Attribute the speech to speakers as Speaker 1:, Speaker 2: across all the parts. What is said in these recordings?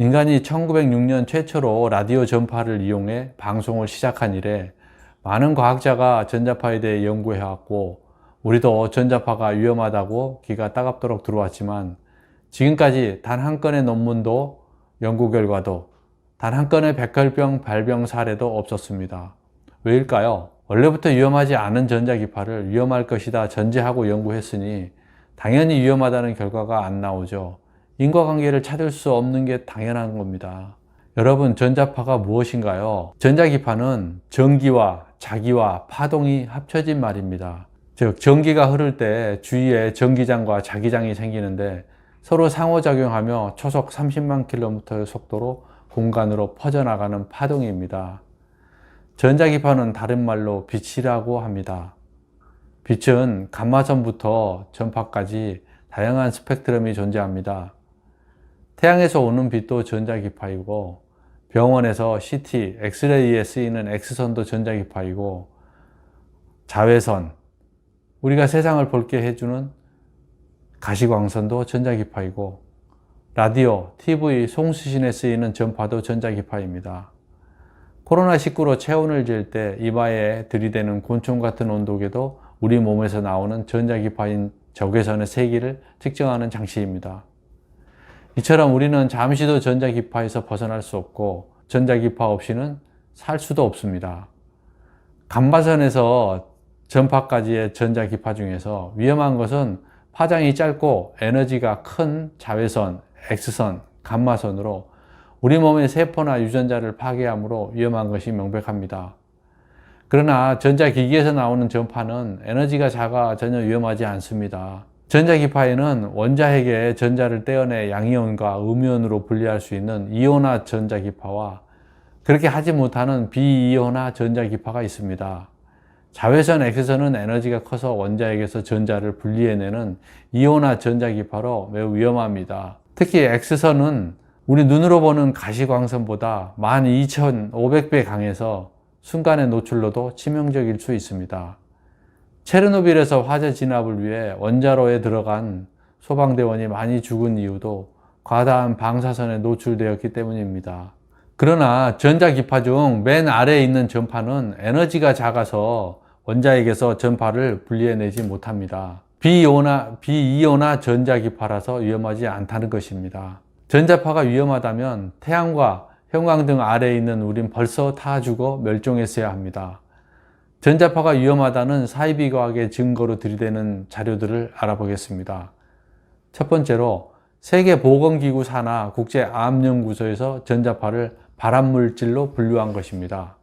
Speaker 1: 인간이 1906년 최초로 라디오 전파를 이용해 방송을 시작한 이래 많은 과학자가 전자파에 대해 연구해왔고, 우리도 전자파가 위험하다고 귀가 따갑도록 들어왔지만 지금까지 단 한 건의 논문도 연구 결과도 단 한 건의 백혈병 발병 사례도 없었습니다. 왜일까요? 원래부터 위험하지 않은 전자기파를 위험할 것이다 전제하고 연구했으니 당연히 위험하다는 결과가 안 나오죠. 인과관계를 찾을 수 없는 게 당연한 겁니다. 여러분, 전자파가 무엇인가요? 전자기파는 전기와 자기와 파동이 합쳐진 말입니다. 즉, 전기가 흐를 때 주위에 전기장과 자기장이 생기는데 서로 상호작용하며 초속 30만 킬로미터의 속도로 공간으로 퍼져나가는 파동입니다. 전자기파는 다른 말로 빛이라고 합니다. 빛은 감마선부터 전파까지 다양한 스펙트럼이 존재합니다. 태양에서 오는 빛도 전자기파이고, 병원에서 CT, 엑스레이에 쓰이는 X선도 전자기파이고, 자외선, 우리가 세상을 볼게 해주는 가시광선도 전자기파이고, 라디오, TV, 송수신에 쓰이는 전파도 전자기파입니다. 코로나19로 체온을 잴 때 이마에 들이대는 곤충 같은 온도계도 우리 몸에서 나오는 전자기파인 적외선의 세기를 측정하는 장치입니다. 이처럼 우리는 잠시도 전자기파에서 벗어날 수 없고 전자기파 없이는 살 수도 없습니다. 감마선에서 전파까지의 전자기파 중에서 위험한 것은 파장이 짧고 에너지가 큰 자외선, X선, 감마선으로 우리 몸의 세포나 유전자를 파괴하므로 위험한 것이 명백합니다. 그러나 전자기기에서 나오는 전파는 에너지가 작아 전혀 위험하지 않습니다. 전자기파에는 원자핵의 전자를 떼어내 양이온과 음이온으로 분리할 수 있는 이온화 전자기파와 그렇게 하지 못하는 비이온화 전자기파가 있습니다. 자외선 X선은 에너지가 커서 원자핵에서 전자를 분리해내는 이온화 전자기파로 매우 위험합니다. 특히 X선은 우리 눈으로 보는 가시광선보다 12,500배 강해서 순간의 노출로도 치명적일 수 있습니다. 체르노빌에서 화재 진압을 위해 원자로에 들어간 소방대원이 많이 죽은 이유도 과다한 방사선에 노출되었기 때문입니다. 그러나 전자기파 중 맨 아래에 있는 전파는 에너지가 작아서 원자핵에서 전파를 분리해내지 못합니다. 비이온화 전자기파라서 위험하지 않다는 것입니다. 전자파가 위험하다면 태양과 형광등 아래에 있는 우린 벌써 다 죽어 멸종했어야 합니다. 전자파가 위험하다는 사이비과학의 증거로 들이대는 자료들을 알아보겠습니다. 첫 번째로 세계보건기구 산하 국제암연구소에서 전자파를 발암물질로 분류한 것입니다.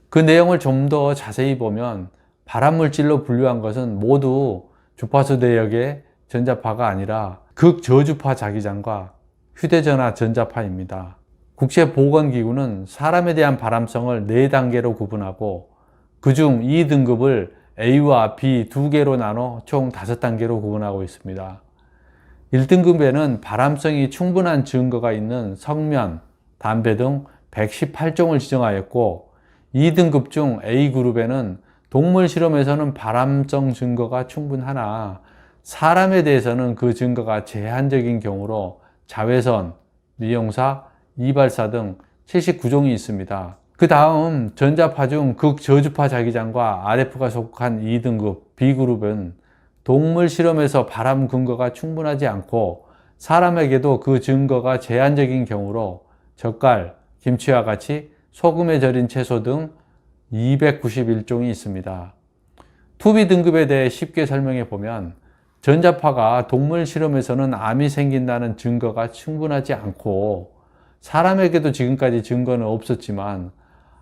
Speaker 1: 그 내용을 좀 더 자세히 보면 발암물질로 분류한 것은 모두 주파수 대역의 전자파가 아니라 극저주파 자기장과 휴대전화 전자파입니다. 국제보건기구는 사람에 대한 발암성을 4단계로 구분하고 그중 2등급을 A와 B 2개로 나눠 총 5단계로 구분하고 있습니다. 1등급에는 발암성이 충분한 증거가 있는 석면, 담배 등 118종을 지정하였고 2등급 중 A그룹에는 동물 실험에서는 발암성 증거가 충분하나 사람에 대해서는 그 증거가 제한적인 경우로 자외선, 미용사, 이발사 등 79종이 있습니다. 그 다음 전자파 중 극저주파 자기장과 RF가 속한 2등급 B그룹은 동물 실험에서 발암 근거가 충분하지 않고 사람에게도 그 증거가 제한적인 경우로 젓갈, 김치와 같이 소금에 절인 채소 등 291종이 있습니다. 2B 등급에 대해 쉽게 설명해 보면 전자파가 동물 실험에서는 암이 생긴다는 증거가 충분하지 않고 사람에게도 지금까지 증거는 없었지만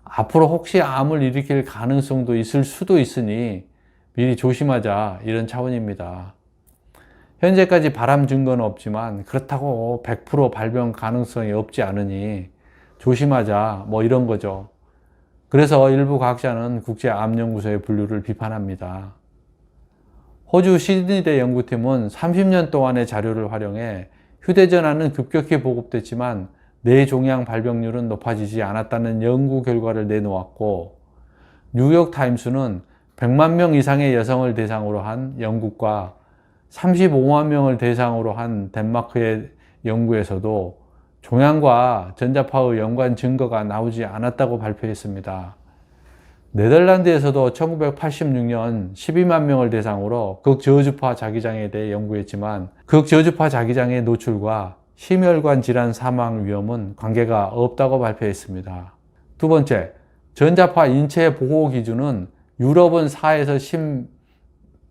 Speaker 1: 앞으로 혹시 암을 일으킬 가능성도 있을 수도 있으니 미리 조심하자, 이런 차원입니다. 현재까지 발암 증거는 없지만 그렇다고 100% 발병 가능성이 없지 않으니 조심하자, 뭐 이런 거죠. 그래서 일부 과학자는 국제암연구소의 분류를 비판합니다. 호주 시드니대 연구팀은 30년 동안의 자료를 활용해 휴대전화는 급격히 보급됐지만 뇌종양 발병률은 높아지지 않았다는 연구 결과를 내놓았고, 뉴욕타임스는 100만 명 이상의 여성을 대상으로 한 영국과 35만 명을 대상으로 한 덴마크의 연구에서도 종양과 전자파의 연관 증거가 나오지 않았다고 발표했습니다. 네덜란드에서도 1986년 12만 명을 대상으로 극저주파 자기장에 대해 연구했지만 극저주파 자기장의 노출과 심혈관 질환 사망 위험은 관계가 없다고 발표했습니다. 두 번째, 전자파 인체 보호 기준은 유럽은 4에서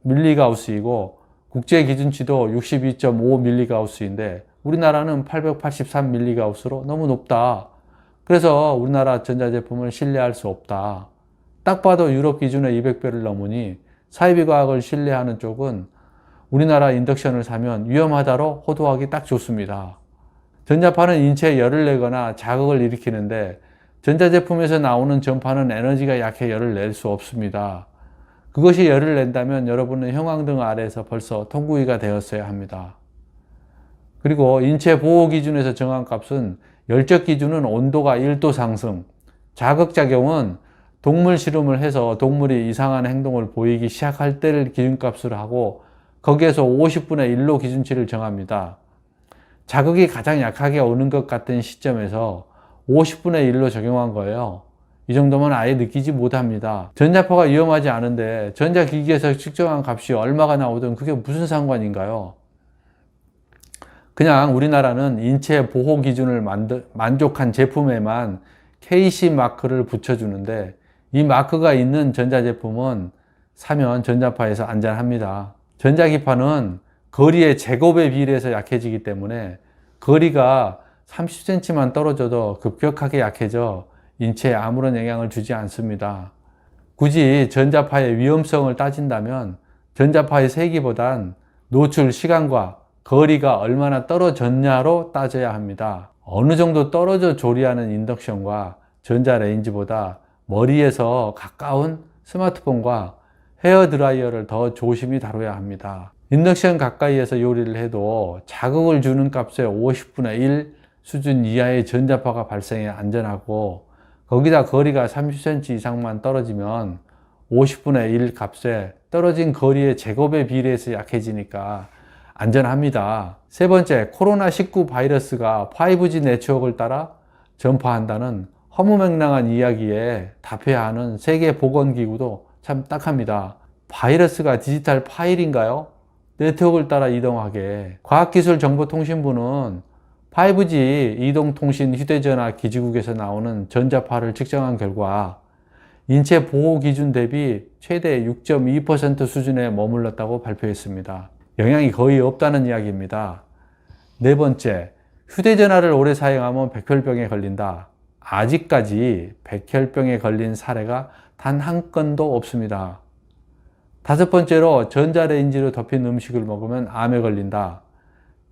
Speaker 1: 10mgauss이고 국제 기준치도 62.5mgauss인데 우리나라는 883mgauss로 너무 높다. 그래서 우리나라 전자제품을 신뢰할 수 없다. 딱 봐도 유럽 기준의 200배를 넘으니 사이비 과학을 신뢰하는 쪽은 우리나라 인덕션을 사면 위험하다로 호도하기 딱 좋습니다. 전자파는 인체에 열을 내거나 자극을 일으키는데 전자제품에서 나오는 전파는 에너지가 약해 열을 낼 수 없습니다. 그것이 열을 낸다면 여러분은 형광등 아래에서 벌써 통구이가 되었어야 합니다. 그리고 인체 보호 기준에서 정한 값은 열적 기준은 온도가 1도 상승, 자극작용은 동물 실험을 해서 동물이 이상한 행동을 보이기 시작할 때를 기준값으로 하고 거기에서 50분의 1로 기준치를 정합니다. 자극이 가장 약하게 오는 것 같은 시점에서 50분의 1로 적용한 거예요. 이 정도면 아예 느끼지 못합니다. 전자파가 위험하지 않은데 전자기기에서 측정한 값이 얼마가 나오든 그게 무슨 상관인가요? 그냥 우리나라는 인체 보호 기준을 만족한 제품에만 KC 마크를 붙여주는데 이 마크가 있는 전자제품은 사면 전자파에서 안전합니다. 전자기파는 거리의 제곱에 비례해서 약해지기 때문에 거리가 30cm만 떨어져도 급격하게 약해져 인체에 아무런 영향을 주지 않습니다. 굳이 전자파의 위험성을 따진다면 전자파의 세기보단 노출 시간과 거리가 얼마나 떨어졌냐로 따져야 합니다. 어느 정도 떨어져 조리하는 인덕션과 전자레인지보다 머리에서 가까운 스마트폰과 헤어드라이어를 더 조심히 다뤄야 합니다. 인덕션 가까이에서 요리를 해도 자극을 주는 값의 50분의 1 수준 이하의 전자파가 발생해 안전하고 거기다 거리가 30cm 이상만 떨어지면 50분의 1 값에 떨어진 거리의 제곱에 비례해서 약해지니까 안전합니다. 세 번째, 코로나19 바이러스가 5G 네트워크를 따라 전파한다는 허무맹랑한 이야기에 답해야 하는 세계보건기구도 참 딱합니다. 바이러스가 디지털 파일인가요? 네트워크를 따라 이동하게. 과학기술정보통신부는 5G 이동통신 휴대전화 기지국에서 나오는 전자파를 측정한 결과 인체 보호 기준 대비 최대 6.2% 수준에 머물렀다고 발표했습니다. 영향이 거의 없다는 이야기입니다. 네 번째, 휴대전화를 오래 사용하면 백혈병에 걸린다. 아직까지 백혈병에 걸린 사례가 단 한 건도 없습니다. 다섯 번째로, 전자레인지로 덮인 음식을 먹으면 암에 걸린다.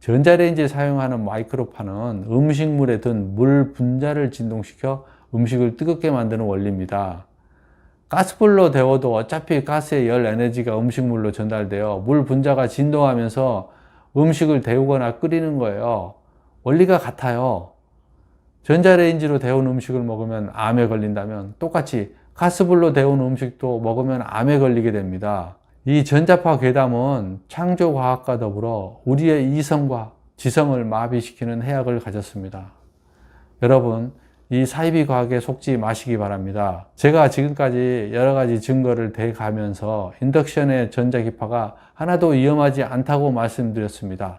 Speaker 1: 전자레인지에 사용하는 마이크로파는 음식물에 든 물 분자를 진동시켜 음식을 뜨겁게 만드는 원리입니다. 가스불로 데워도 어차피 가스의 열 에너지가 음식물로 전달되어 물 분자가 진동하면서 음식을 데우거나 끓이는 거예요. 원리가 같아요. 전자레인지로 데운 음식을 먹으면 암에 걸린다면 똑같이 가스불로 데운 음식도 먹으면 암에 걸리게 됩니다. 이 전자파 괴담은 창조과학과 더불어 우리의 이성과 지성을 마비시키는 해악을 가졌습니다. 여러분, 이 사이비 과학에 속지 마시기 바랍니다. 제가 지금까지 여러 가지 증거를 대가면서 인덕션의 전자기파가 하나도 위험하지 않다고 말씀드렸습니다.